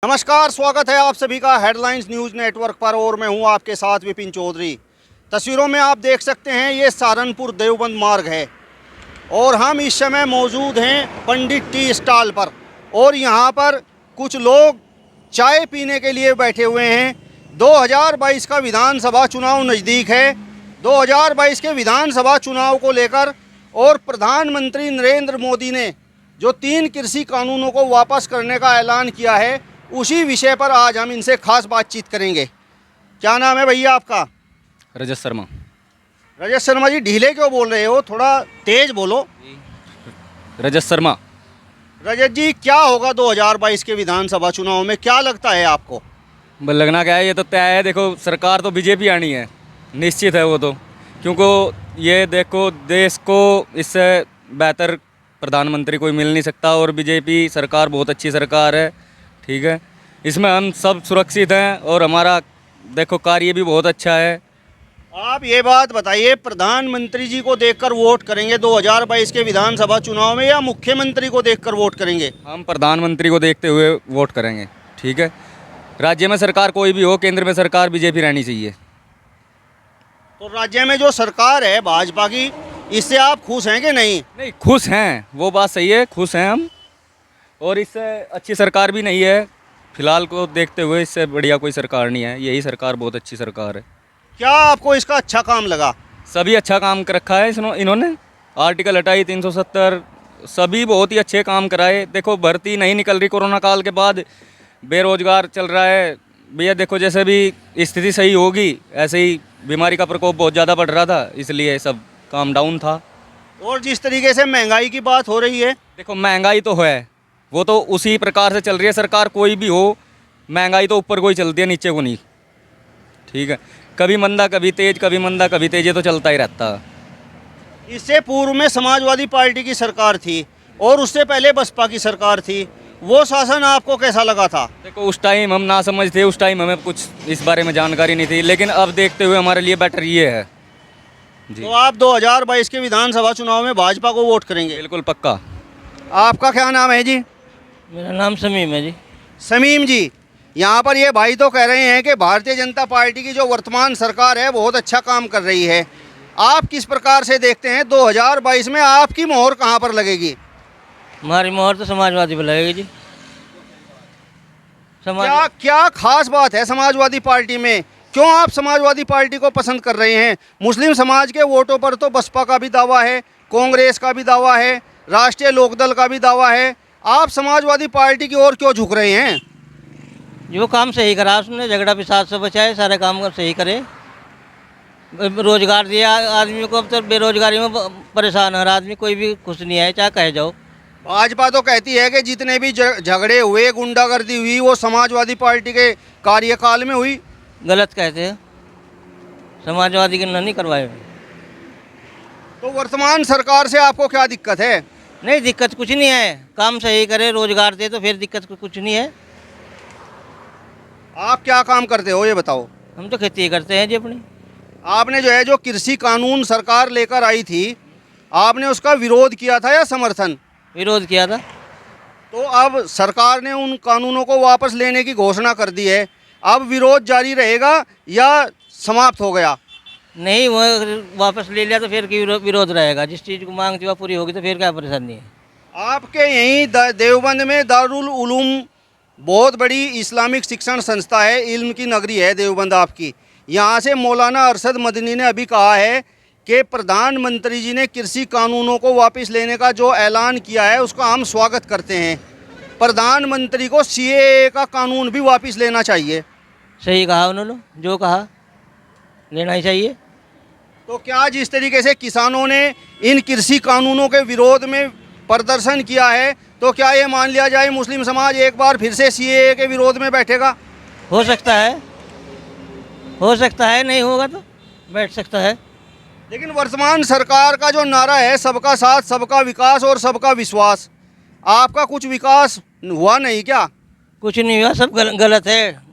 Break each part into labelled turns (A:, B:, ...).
A: नमस्कार, स्वागत है आप सभी का हेडलाइंस न्यूज़ नेटवर्क पर और मैं हूं आपके साथ विपिन चौधरी। तस्वीरों में आप देख सकते हैं ये सहारनपुर देवबंद मार्ग है और हम इस समय मौजूद हैं पंडित टी स्टॉल पर और यहां पर कुछ लोग चाय पीने के लिए बैठे हुए हैं। 2022 का विधानसभा चुनाव नज़दीक है। 2022 के विधानसभा चुनाव को लेकर और प्रधानमंत्री नरेंद्र मोदी ने जो 3 कृषि कानूनों को वापस करने का ऐलान किया है, उसी विषय पर आज हम इनसे खास बातचीत करेंगे। क्या नाम है भैया आपका?
B: रजत शर्मा।
A: रजत शर्मा जी, ढीले क्यों बोल रहे हो? थोड़ा तेज बोलो।
B: रजत शर्मा।
A: रजत जी, क्या होगा 2022 के विधानसभा चुनाव में, क्या लगता है आपको?
B: लगना क्या है, ये तो तय है। देखो, सरकार तो बीजेपी आनी है, निश्चित है वो तो, क्योंकि ये देखो देश को इससे बेहतर प्रधानमंत्री कोई मिल नहीं सकता और बीजेपी सरकार बहुत अच्छी सरकार है। ठीक है, इसमें हम सब सुरक्षित हैं और हमारा देखो कार्य भी बहुत अच्छा है।
A: आप ये बात बताइए, प्रधानमंत्री जी को देखकर वोट करेंगे 2022 के विधानसभा चुनाव में या मुख्यमंत्री को देखकर वोट करेंगे?
B: हम प्रधानमंत्री को देखते हुए वोट करेंगे। ठीक है, राज्य में सरकार कोई भी हो, केंद्र में सरकार बीजेपी रहनी चाहिए।
A: तो राज्य में जो सरकार है भाजपा की, इससे आप खुश हैं कि नहीं?
B: नहीं, खुश हैं, वो बात सही है, खुश हैं हम। और इससे अच्छी सरकार भी नहीं है फिलहाल को देखते हुए, इससे बढ़िया कोई सरकार नहीं है। यही सरकार बहुत अच्छी सरकार है।
A: क्या आपको इसका अच्छा काम लगा?
B: सभी अच्छा काम कर रखा है इन्होंने। आर्टिकल हटाई 370, सभी बहुत ही अच्छे काम कराए। देखो, भर्ती नहीं निकल रही कोरोना काल के बाद, बेरोजगार चल रहा है भैया। देखो, जैसे भी स्थिति सही होगी ऐसे ही बीमारी का प्रकोप बहुत ज़्यादा बढ़ रहा था, इसलिए सब काम डाउन था।
A: और जिस तरीके से महंगाई की बात हो रही है,
B: देखो, महंगाई तो है, वो तो उसी प्रकार से चल रही है। सरकार कोई भी हो, महंगाई तो ऊपर को ही चलती है, नीचे को नहीं। ठीक है, कभी मंदा कभी तेज, कभी मंदा कभी तेज, ये तो चलता ही रहता है।
A: इससे पूर्व में समाजवादी पार्टी की सरकार थी और उससे पहले बसपा की सरकार थी। वो शासन आपको कैसा लगा था?
B: देखो, उस टाइम हम ना समझ थे, उस टाइम हमें कुछ इस बारे में जानकारी नहीं थी, लेकिन अब देखते हुए हमारे लिए बेटर ये है जी।
A: तो आप 2022 के विधानसभा चुनाव में भाजपा को वोट करेंगे?
B: बिल्कुल पक्का।
A: आपका क्या नाम है जी?
C: मेरा नाम समीम है जी।
A: समीम जी, यहाँ पर ये भाई तो कह रहे हैं कि भारतीय जनता पार्टी की जो वर्तमान सरकार है बहुत अच्छा काम कर रही है। आप किस प्रकार से देखते हैं 2022 में आपकी मोहर कहाँ पर लगेगी?
C: हमारी मोहर तो समाजवादी पर लगेगी जी।
A: क्या क्या खास बात है समाजवादी पार्टी में? क्यों आप समाजवादी पार्टी को पसंद कर रहे हैं? मुस्लिम समाज के वोटों पर तो बसपा का भी दावा है, कांग्रेस का भी दावा है, राष्ट्रीय लोकदल का भी दावा है। आप समाजवादी पार्टी की ओर क्यों झुक रहे हैं?
C: जो काम सही करा उसने, झगड़ा विसाद से बचाए, सारे काम सही करे। रोजगार दिया आदमी को, अब तो बेरोजगारी में परेशान है आदमी, कोई भी खुश नहीं है, चाहे कहे जाओ।
A: भाजपा तो कहती है कि जितने भी झगड़े हुए, गुंडागर्दी हुई, वो समाजवादी पार्टी के कार्यकाल में हुई।
C: गलत कहते हैं, समाजवादी के नहीं करवाए।
A: तो वर्तमान सरकार से आपको क्या दिक्कत है?
C: नहीं, दिक्कत कुछ नहीं है, काम सही करे, रोजगार दे तो फिर दिक्कत कुछ नहीं है।
A: आप क्या काम करते हो ये बताओ?
C: हम तो खेती करते हैं जी अपनी।
A: आपने जो है जो कृषि कानून सरकार लेकर आई थी, आपने उसका विरोध किया था या समर्थन?
C: विरोध किया था।
A: तो अब सरकार ने उन कानूनों को वापस लेने की घोषणा कर दी है। अब विरोध जारी रहेगा या समाप्त हो गया?
C: नहीं, वो वापस ले लिया तो फिर की विरोध रहेगा। जिस चीज़ को मांग थी वह पूरी होगी तो फिर क्या परेशानी है।
A: आपके यहीं देवबंद में दारुल उलूम बहुत बड़ी इस्लामिक शिक्षण संस्था है, इल्म की नगरी है देवबंद आपकी। यहाँ से मौलाना अरशद मदनी ने अभी कहा है कि प्रधानमंत्री जी ने कृषि कानूनों को वापस लेने का जो ऐलान किया है उसका हम स्वागत करते हैं। प्रधानमंत्री को सीएए का कानून भी वापस लेना चाहिए।
C: सही कहा उन्होंने, जो कहा लेना ही चाहिए।
A: तो क्या जिस तरीके से किसानों ने इन कृषि कानूनों के विरोध में प्रदर्शन किया है, तो क्या ये मान लिया जाए मुस्लिम समाज एक बार फिर से सीएए के विरोध में बैठेगा?
C: हो सकता है, हो सकता है, नहीं होगा तो बैठ सकता है।
A: लेकिन वर्तमान सरकार का जो नारा है सबका साथ, सबका विकास और सबका विश्वास, आपका कुछ विकास हुआ नहीं क्या?
C: कुछ नहीं हुआ, सब गलत है।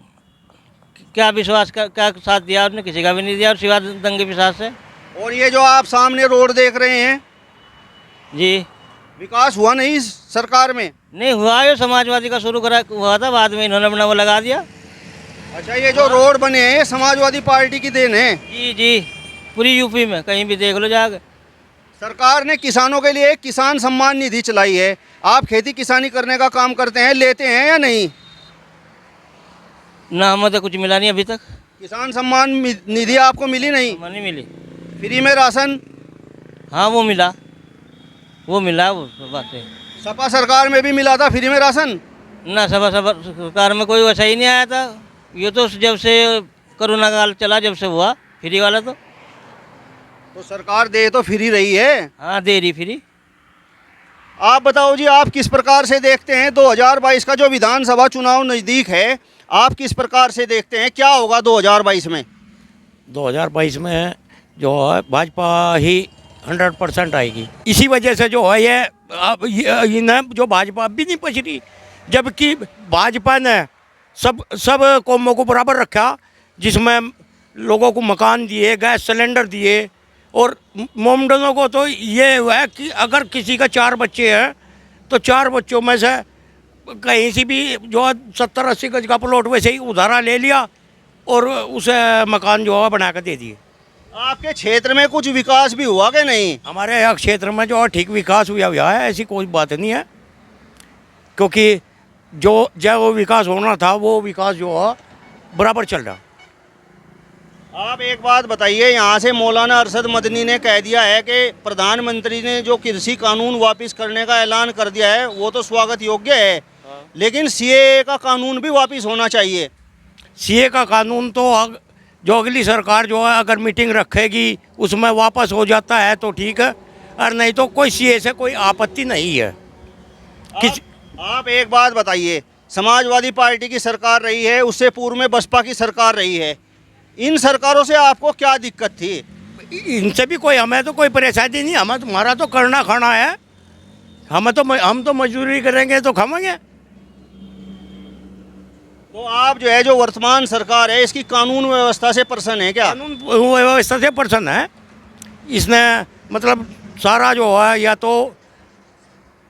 C: क्या विश्वास का क्या साथ दिया उसने? किसी का भी नहीं दिया, और सिवा दंगे विश्वास से।
A: और ये जो आप सामने रोड देख रहे हैं,
C: जी,
A: विकास हुआ नहीं इस सरकार में?
C: नहीं हुआ, ये समाजवादी का शुरू करा हुआ था, बाद में इन्होंने अपना वो लगा दिया।
A: अच्छा, ये जो रोड बने हैं ये समाजवादी पार्टी की देन है?
C: जी जी, पूरी यूपी में कहीं भी देख लो जाकर।
A: सरकार ने किसानों के लिए एक किसान सम्मान निधि चलाई है। आप खेती किसानी करने का काम करते हैं, लेते हैं या नहीं?
C: ना हमें तो कुछ मिला नहीं अभी तक।
A: किसान सम्मान निधि आपको मिली नहीं?
C: हमें नहीं मिली।
A: फ्री में राशन?
C: हाँ वो मिला, वो बात है।
A: सपा सरकार में भी मिला था फ्री में राशन?
C: ना सभा सरकार में कोई वैसा ही नहीं आया था। ये तो जब से कोरोना काल चला, जब से हुआ फ्री वाला तो
A: सरकार दे तो फ्री रही है।
C: हाँ दे रही फ्री।
A: आप बताओ जी, आप किस प्रकार से देखते हैं 2022 का जो विधानसभा चुनाव नज़दीक है, आप किस प्रकार से देखते हैं क्या होगा 2022 में?
D: 2022 में जो है भाजपा ही 100% आएगी। इसी वजह से जो है ये अब इन्हें जो भाजपा अब भी नहीं पच रही, जबकि भाजपा ने सब कौमों को बराबर रखा, जिसमें लोगों को मकान दिए, गैस सिलेंडर दिए, और मोमडनों को तो ये हुआ है कि अगर किसी का 4 बच्चे हैं तो 4 बच्चों में से कहीं से भी जो 70-80 गज का प्लॉट वैसे ही उधारा ले लिया और उसे मकान जो है बना कर दे दिए।
A: आपके क्षेत्र में कुछ विकास भी हुआ कि नहीं?
D: हमारे यहाँ क्षेत्र में जो ठीक विकास हुआ है, ऐसी कोई बात नहीं है, क्योंकि जो विकास होना था वो विकास जो है बराबर चल रहा।
A: आप एक बात बताइए, यहाँ से मौलाना अरशद मदनी ने कह दिया है कि प्रधानमंत्री ने जो कृषि कानून वापस करने का ऐलान कर दिया है वो तो स्वागत योग्य है, लेकिन सीएए का कानून भी वापस होना चाहिए।
D: सीए का कानून तो जो अगली सरकार जो है अगर मीटिंग रखेगी उसमें वापस हो जाता है तो ठीक है, और नहीं तो कोई सीए से कोई आपत्ति नहीं है।
A: आप एक बात बताइए, समाजवादी पार्टी की सरकार रही है, उससे पूर्व में बसपा की सरकार रही है, इन सरकारों से आपको क्या दिक्कत थी?
D: इनसे भी हमें तो कोई परेशानी नहीं, हमारा तो करना खाना है, हम तो मजदूरी करेंगे तो खाएंगे।
A: तो आप जो है जो वर्तमान सरकार है इसकी कानून व्यवस्था से प्रसन्न है क्या?
D: कानून व्यवस्था से प्रसन्न है। इसने मतलब सारा जो है, या तो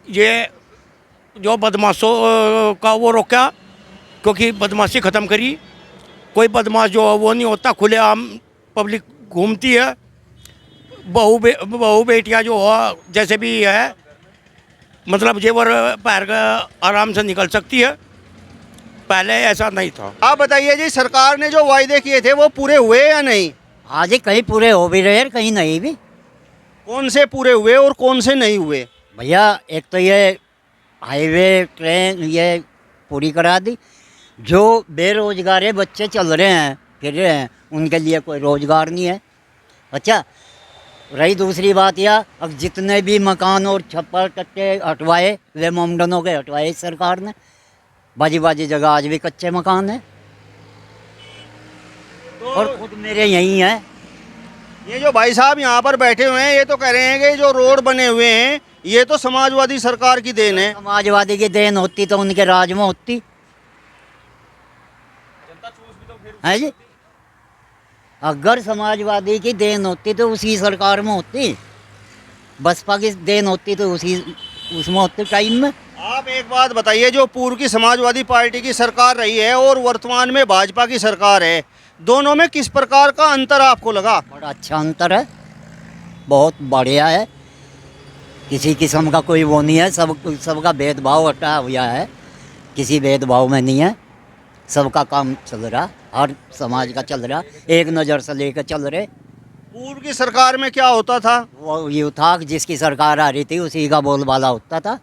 D: ये जो बदमाशों का वो रोका, क्योंकि बदमाशी ख़त्म करी, कोई बदमाश जो है वो नहीं होता, खुलेआम पब्लिक घूमती है, बहू बेटियाँ जो है जैसे भी है, मतलब जेवर पैर का आराम से निकल सकती है, पहले ऐसा नहीं था।
A: आप बताइए जी, सरकार ने जो वायदे किए थे वो पूरे हुए या नहीं?
E: हाँ जी, कहीं पूरे हो भी रहे हैं, कहीं नहीं भी।
A: कौन से पूरे हुए और कौन से नहीं हुए?
E: भैया एक तो ये हाईवे ट्रेन ये पूरी करा दी, जो बेरोजगार बच्चे चल रहे हैं फिर रहे हैं उनके लिए कोई रोजगार नहीं है। अच्छा, रही दूसरी बात यह, अब जितने भी मकान और छप्पर कट्टे हटवाए वे मोमडनों के हटवाए इस सरकार ने, बाजी जगह आज भी कच्चे मकान है, और खुद मेरे यहीं है।
A: ये जो भाई साहब यहाँ पर बैठे हुए हैं ये तो कह रहे हैं कि जो रोड बने हुए हैं ये तो समाजवादी सरकार की देन है।
E: समाजवादी की देन होती तो उनके राज में होती है जी। अगर समाजवादी की देन होती तो उसी सरकार में होती, बसपा की देन होती तो उसमें होती टाइम में।
A: आप एक बात बताइए, जो पूर्व की समाजवादी पार्टी की सरकार रही है और वर्तमान में भाजपा की सरकार है, दोनों में किस प्रकार का अंतर आपको लगा?
E: बड़ा अच्छा अंतर है, बहुत बढ़िया है, किसी किस्म का कोई वो नहीं है, सबका भेदभाव हटा हुआ है, किसी भेदभाव में नहीं है, सबका काम चल रहा, हर समाज का चल रहा, एक नज़र से लेकर चल रहे।
A: पूर्व की सरकार में क्या होता था?
E: वो ये था कि जिसकी सरकार आ रही थी उसी का बोलबाला होता था,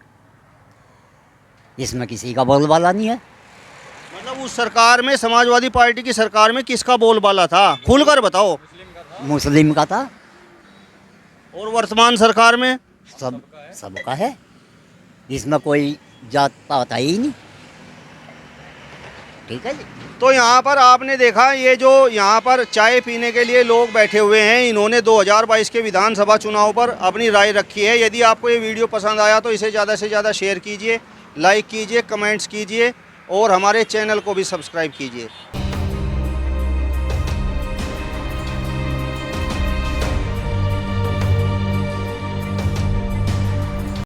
E: इसमें किसी का बोलबाला नहीं है।
A: मतलब उस सरकार में, समाजवादी पार्टी की सरकार में किसका बोलबाला था? खुलकर बताओ।
E: मुस्लिम का था।
A: और वर्तमान सरकार में?
E: सबका है, इसमें कोई जात पात है ही नहीं। ठीक है जी।
A: तो यहाँ पर आपने देखा, ये जो यहाँ पर चाय पीने के लिए लोग बैठे हुए हैं, इन्होंने 2022 के विधानसभा चुनाव पर अपनी राय रखी है। यदि आपको ये वीडियो पसंद आया तो इसे ज़्यादा से ज़्यादा शेयर कीजिए, लाइक कीजिए, कमेंट्स कीजिए और हमारे चैनल को भी सब्सक्राइब कीजिए।